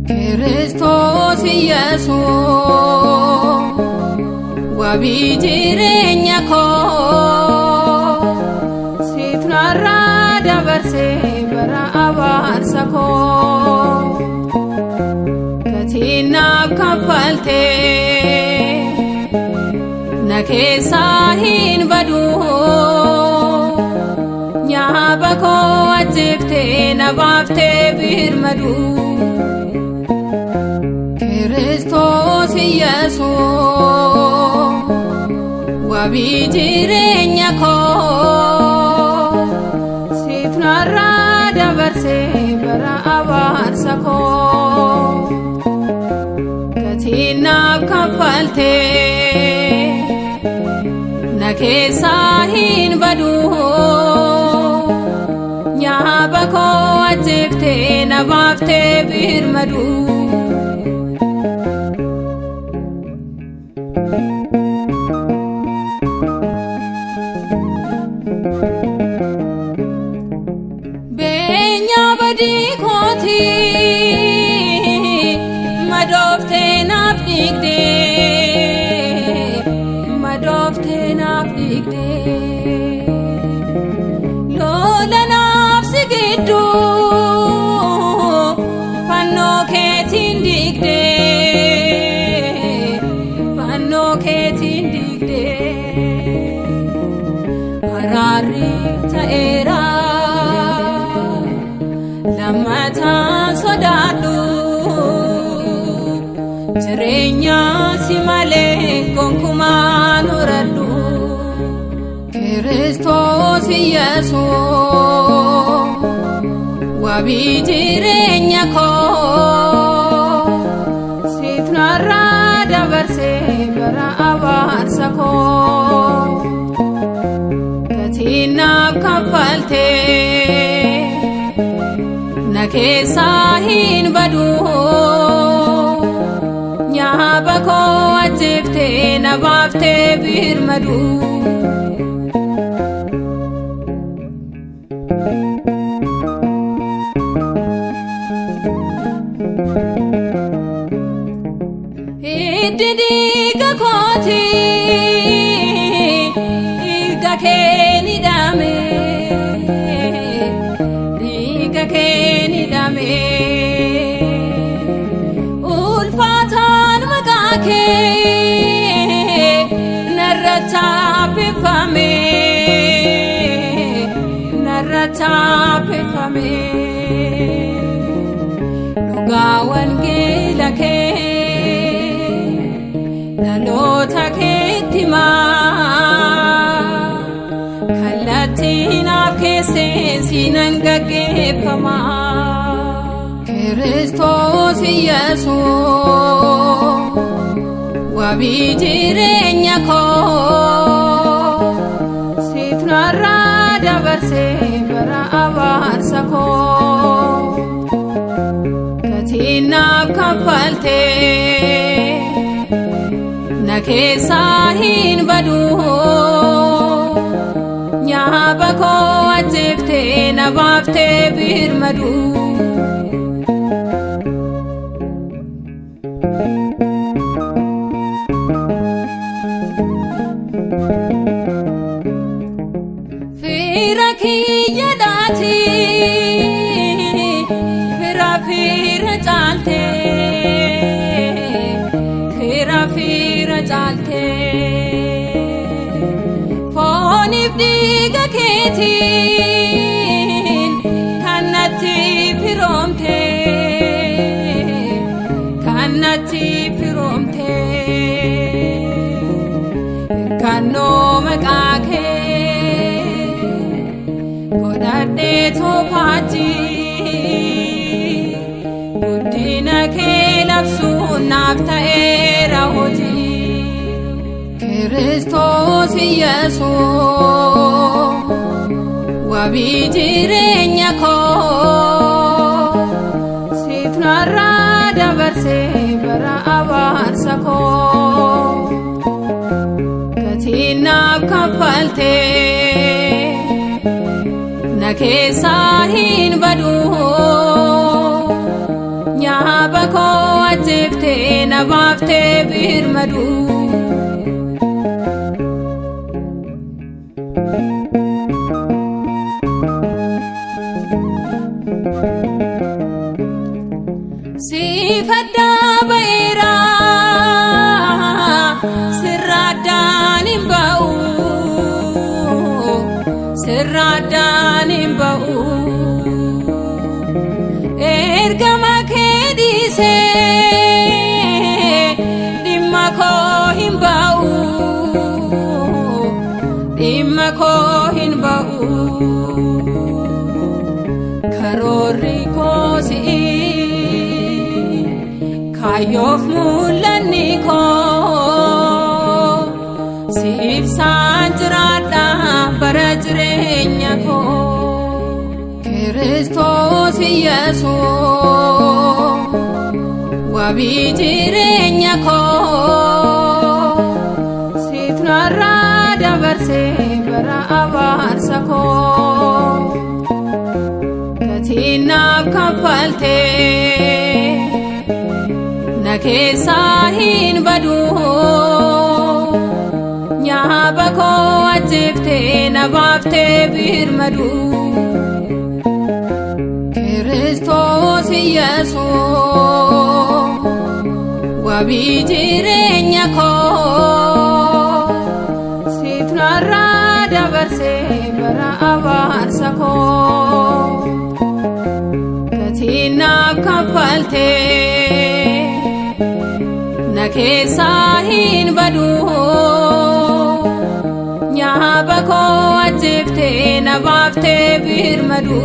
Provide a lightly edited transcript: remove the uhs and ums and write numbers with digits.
Kristos Yesu wabi jirenya ko sitnara dabarse bara abarsa ko katina kafalte nake sahin badu nyaba ko ajifte nabafte birmadu Kristos Yesu wabi jirenya ko sitnara dabarse bara abarsa ko katina kafalte nake sahin badu nyaba ko ajifte nabafte birmadu Benya badi koti madofte nafdigde lola nafsi giddu fanno ketindigde harari taera lamata sodadu jirenya simale konkuma nuradu Kristos Yesu wabi jirenya ko sitnara dabarse bara abarsa ko katina kafalte nake sahin badu nyaba ko ajifte nabafte birmadu Didiga koti diga keni dame ulfatan magake narrata pefame nugawan gelake nalota ketima kalatina kese sinangage fama Kristos Yesu wabi jirenya ko sitnara dabarse bara abarsa ko katina kafalte nake sahin badu nyaba ko ajifte nabafte birmadu firaki yadati fira chalte fonif diga ketin kannati firomte kanno makake godade topaji budina ke lapsu nafta era hoji Kiristoos Yesuus wabii jireenya koo siif narraa dabarsee bara abaarsa koo gatii naaf kaffaltee na keessaa hin badu nyaaba koo ajjeeftee na baaftee birmadu. Sifadda ba'eera sirraadhaan hin ba'u sirraadhaan hin ba'u ergama kee dhiisee dhimma koo hin ba'u dhimma koo hin ba'u karoorri koo si'i kaayoof mul'anni koo si ibsaan jiraadha bara jireenya koo. Kiristoos Yesuus wabii jireenya koo siif narraa dabarsee bara abaarsa koo gatii naaf kaffaltee na keessaa hin badu nyaaba koo ajjeeftee na baaftee birmadu. Kiristoos Yesuus wabii jireenya koo siif narraa dabarsee bara abaarsa koo gatii naaf kaffaltee na keessaa hin badu nyaaba koo ajjeeftee na baaftee birmadu.